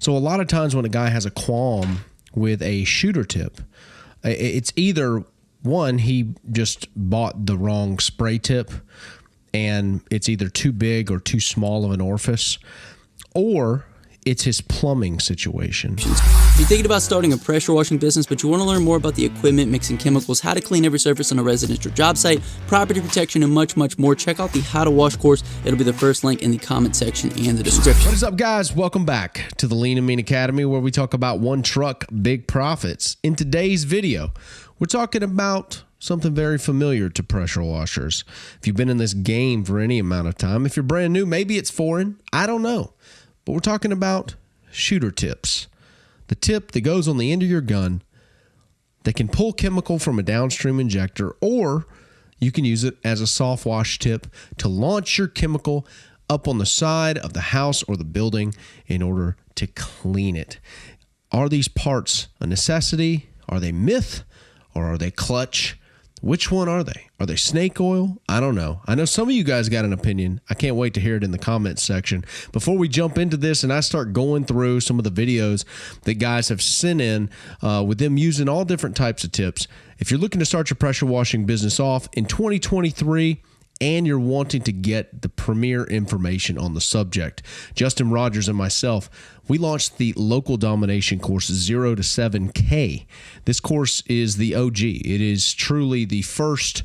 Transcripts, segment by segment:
So a lot of times when a guy has a qualm with a shooter tip, it's either one, he just bought the wrong spray tip and it's either too big or too small of an orifice, or it's his plumbing situation. If you're thinking about starting a pressure washing business, but you want to learn more about the equipment, mixing chemicals, how to clean every surface on a residential job site, property protection, and much, much more, check out the How to Wash course. It'll be the first link in the comment section and the description. What is up, guys? Welcome back to the Lean and Mean Academy, where we talk about one truck, big profits. In today's video, we're talking about something very familiar to pressure washers. If you've been in this game for any amount of time, if you're brand new, maybe it's foreign, I don't know. But we're talking about shooter tips. The tip that goes on the end of your gun that can pull chemical from a downstream injector, or you can use it as a soft wash tip to launch your chemical up on the side of the house or the building in order to clean it. Are these parts a necessity? Are they myth? Or are they clutch? Which one are they? Are they snake oil? I don't know. I know some of you guys got an opinion. I can't wait to hear it in the comments section. Before we jump into this and I start going through some of the videos that guys have sent in with them using all different types of tips, if you're looking to start your pressure washing business off in 2023 and you're wanting to get the premier information on the subject, Justin Rogers and myself, we launched the Local Domination course 0 to 7K. This course is the OG. It is truly the first,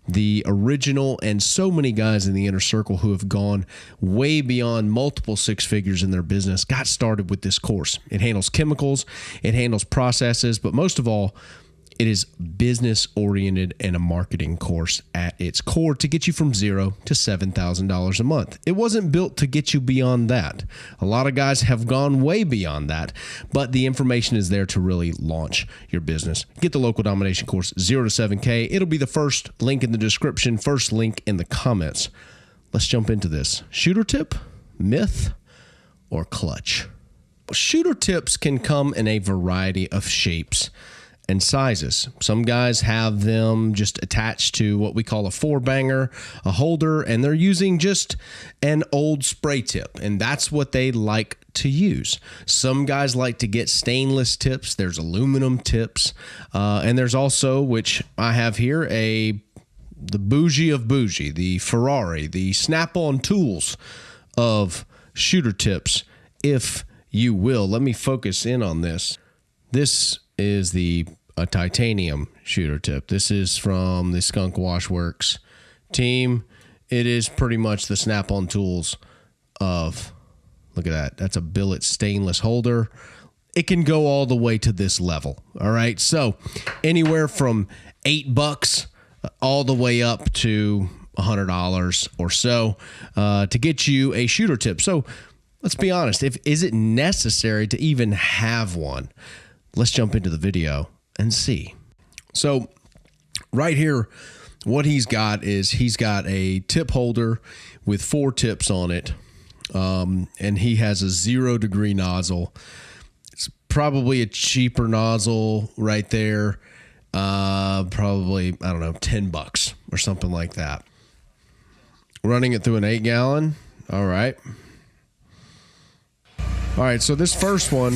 the original, and so many guys in the inner circle who have gone way beyond multiple six figures in their business got started with this course. It handles chemicals, it handles processes, but most of all, it is business-oriented and a marketing course at its core to get you from $0 to $7,000 a month. It wasn't built to get you beyond that. A lot of guys have gone way beyond that, but the information is there to really launch your business. Get the Local Domination course 0 to 7K. It'll be the first link in the description, first link in the comments. Let's jump into this. Shooter tip, myth, or clutch? Shooter tips can come in a variety of shapes and sizes. Some guys have them just attached to what we call a four-banger, a holder, and they're using just an old spray tip, and that's what they like to use. Some guys like to get stainless tips. There's aluminum tips, and there's also, which I have here, the bougie of bougie, the Ferrari, the Snap-on tools of shooter tips, if you will. Let me focus in on this. This is a titanium shooter tip. This is from the Skunk Washworks team. It is pretty much the Snap-on tools of, look at that. That's a billet stainless holder. It can go all the way to this level. All right. So anywhere from $8 all the way up to $100 or so to get you a shooter tip. So let's be honest. Is it necessary to even have one? Let's jump into the video and see. So right here, what he's got is he's got a tip holder with 4 tips on it, and he has a 0-degree nozzle. It's probably a cheaper nozzle right there, probably, I don't know, $10 or something like that. Running it through an 8-gallon. All right. So this first one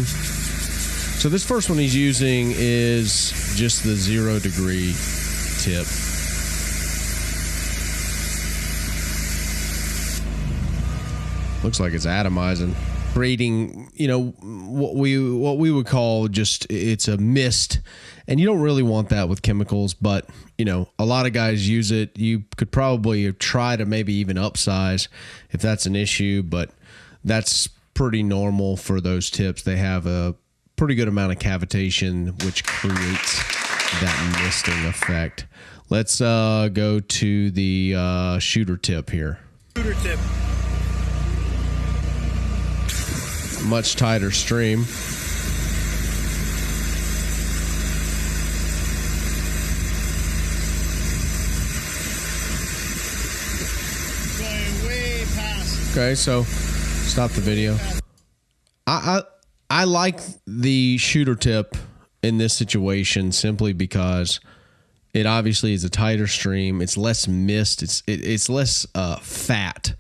he's using is just the 0-degree tip. Looks like it's atomizing, creating, what we would call just, it's a mist. And you don't really want that with chemicals, but a lot of guys use it. You could probably try to maybe even upsize if that's an issue, but that's pretty normal for those tips. They have a pretty good amount of cavitation, which creates that misting effect. Let's go to the shooter tip here. Shooter tip. Much tighter stream. Going way past. Okay, so stop the video. I like the shooter tip in this situation simply because it obviously is a tighter stream. It's less mist. It's less fat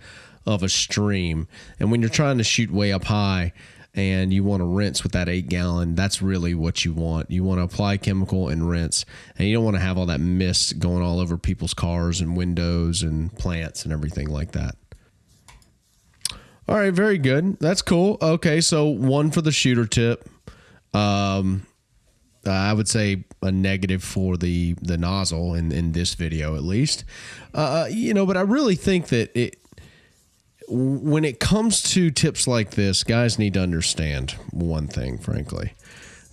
of a stream. And when you're trying to shoot way up high, and you want to rinse with that 8-gallon, that's really what you want. You want to apply chemical and rinse, and you don't want to have all that mist going all over people's cars and windows and plants and everything like that. All right, very good. That's cool. Okay, so 1 for the shooter tip. I would say a negative for the nozzle in this video, at least. But I really think that when it comes to tips like this, guys need to understand one thing, frankly,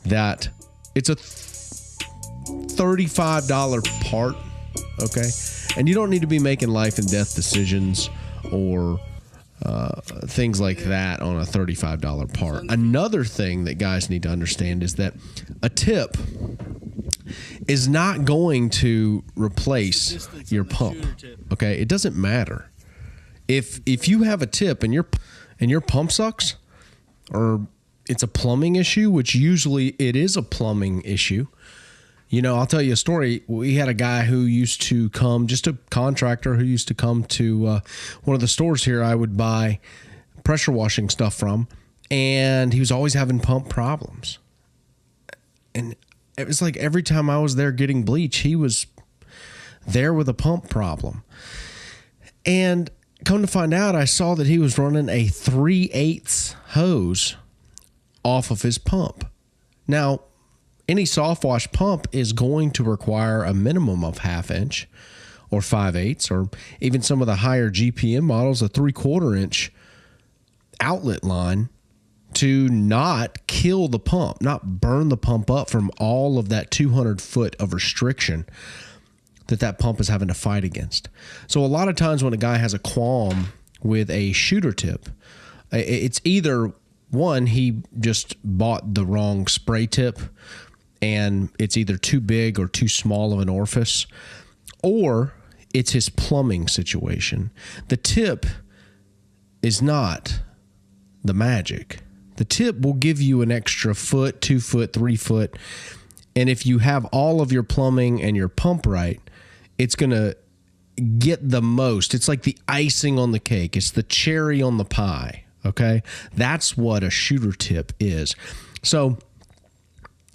that it's a $35 part, okay? And you don't need to be making life and death decisions or things like that on a $35 part. Another thing that guys need to understand is that a tip is not going to replace your pump. Okay, it doesn't matter if you have a tip and your pump sucks, or it's a plumbing issue, which usually it is a plumbing issue. I'll tell you a story. We had a guy who used to come, just a contractor who used to come to one of the stores here I would buy pressure washing stuff from, and he was always having pump problems. And it was like every time I was there getting bleach, he was there with a pump problem. And come to find out, I saw that he was running a 3/8 hose off of his pump. Now, any soft wash pump is going to require a minimum of 1/2 inch or 5/8, or even some of the higher GPM models, a 3/4 inch outlet line to not kill the pump, not burn the pump up from all of that 200 foot of restriction that pump is having to fight against. So a lot of times when a guy has a qualm with a shooter tip, it's either one, he just bought the wrong spray tip and it's either too big or too small of an orifice, or it's his plumbing situation. The tip is not the magic. The tip will give you an extra foot, 2 foot, 3 foot. And if you have all of your plumbing and your pump right, it's going to get the most. It's like the icing on the cake. It's the cherry on the pie. Okay. That's what a shooter tip is. So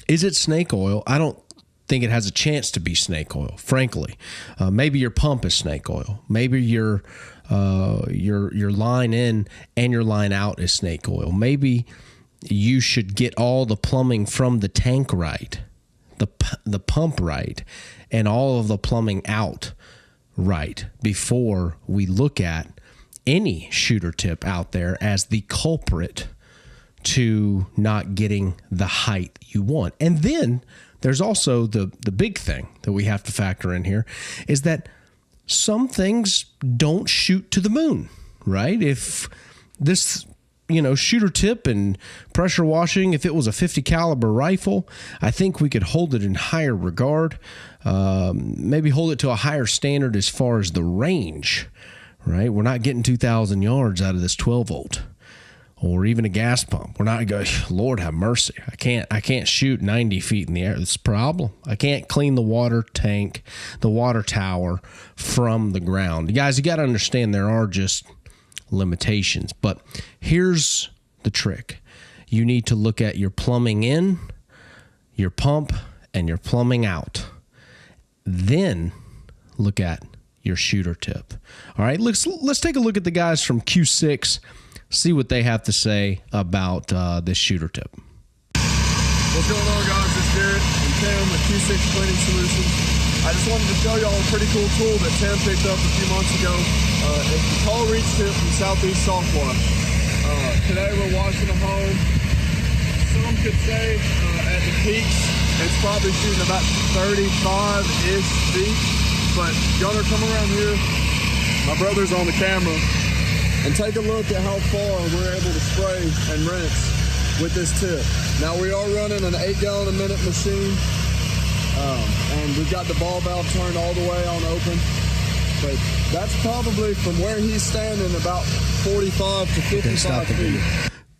is it snake oil? I don't think it has a chance to be snake oil, frankly. Maybe your pump is snake oil. Maybe your line in and your line out is snake oil. Maybe you should get all the plumbing from the tank right, the pump right, and all of the plumbing out right before we look at any shooter tip out there as the culprit to not getting the height you want. And then there's also the big thing that we have to factor in here is that some things don't shoot to the moon, right? If this, shooter tip and pressure washing, if it was a 50 caliber rifle, I think we could hold it in higher regard, maybe hold it to a higher standard as far as the range, right? We're not getting 2,000 yards out of this 12 volt. Or even a gas pump. We're not going, Lord have mercy. I can't shoot 90 feet in the air. That's a problem. I can't clean the water tank, the water tower from the ground. Guys, you got to understand there are just limitations. But here's the trick. You need to look at your plumbing in, your pump, and your plumbing out. Then look at your shooter tip. All right, let's take a look at the guys from Q6. See what they have to say about this shooter tip. What's going on, guys? It's Garrett and Tim with Q6 Cleaning Solutions. I just wanted to show y'all a pretty cool tool that Tim picked up a few months ago. It's the Tall Reach Tip from Southeast Soft Wash. Today we're washing a home. Some could say at the peaks it's probably shooting about 35-ish feet. But Gunner, come around here. My brother's on the camera. And take a look at how far we're able to spray and rinse with this tip. Now we are running an 8-gallon a minute machine, and we've got the ball valve turned all the way on open. But that's probably from where he's standing about 45 to 55 feet.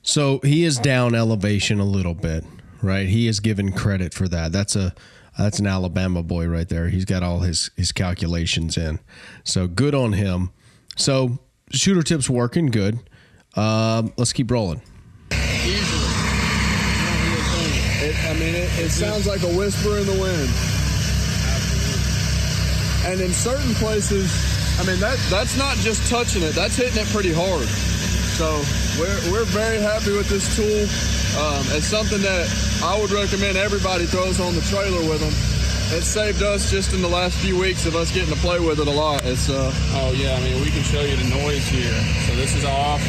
So he is down elevation a little bit, right? He is given credit for that. That's an Alabama boy right there. He's got all his calculations in. So good on him. So shooter tip's working good. Let's keep rolling. Easily. It sounds like a whisper in the wind. And in certain places, that's not just touching it, that's hitting it pretty hard. So we're very happy with this tool. It's something that I would recommend everybody throws on the trailer with them. It's saved us just in the last few weeks of us getting to play with it a lot. It's oh yeah, we can show you the noise here. So this is off,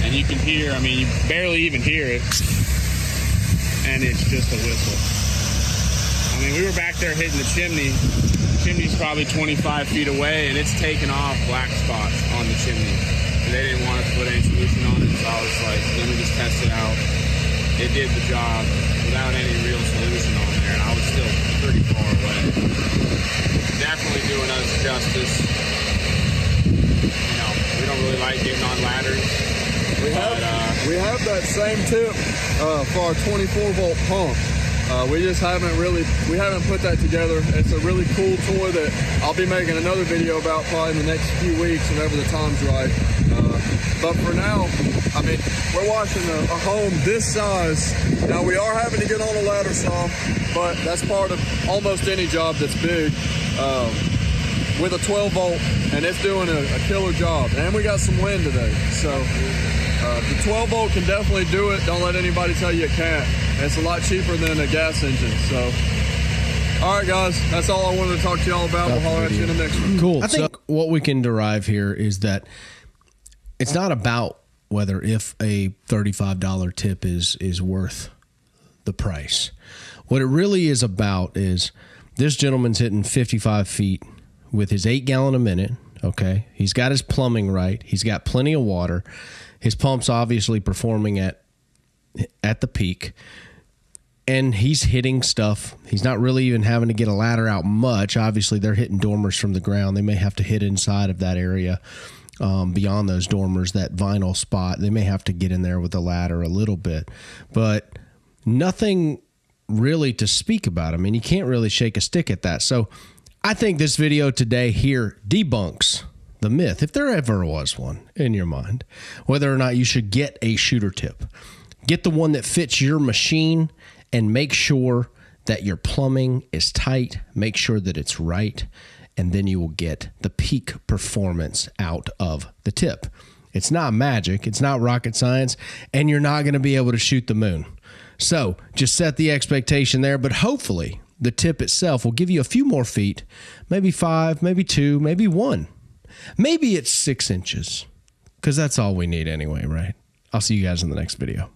and you can hear, you barely even hear it, and it's just a whistle. We were back there hitting the chimney. The chimney's probably 25 feet away, and it's taking off black spots on the chimney. And they didn't want us to put any solution on it, so I was like, let me just test it out. It did the job without any real solution on there, and I was still pretty far away. Definitely doing us justice. We don't really like getting on ladders. We have that same tip for our 24-volt pump. We just haven't put that together. It's a really cool toy that I'll be making another video about probably in the next few weeks whenever the time's right. But for now, we're watching a home this size. Now, we are having to get on a ladder saw, but that's part of almost any job that's big with a 12-volt, and it's doing a killer job. And we got some wind today, so the 12-volt can definitely do it. Don't let anybody tell you it can't. It's a lot cheaper than a gas engine, so... All right, guys, that's all I wanted to talk to y'all about. We'll holler at you in the next one. Cool. I think what we can derive here is that it's not about whether if a $35 tip is worth the price. What it really is about is this gentleman's hitting 55 feet with his 8-gallon a minute, okay? He's got his plumbing right. He's got plenty of water. His pump's obviously performing at the peak. And he's hitting stuff. He's not really even having to get a ladder out much. Obviously, they're hitting dormers from the ground. They may have to hit inside of that area beyond those dormers, that vinyl spot. They may have to get in there with a ladder a little bit. But nothing really to speak about. You can't really shake a stick at that. So I think this video today here debunks the myth, if there ever was one in your mind, whether or not you should get a shooter tip. Get the one that fits your machine and make sure that your plumbing is tight. Make sure that it's right. And then you will get the peak performance out of the tip. It's not magic. It's not rocket science. And you're not going to be able to shoot the moon. So just set the expectation there. But hopefully the tip itself will give you a few more feet. Maybe 5, maybe 2, maybe 1. Maybe it's 6 inches. Because that's all we need anyway, right? I'll see you guys in the next video.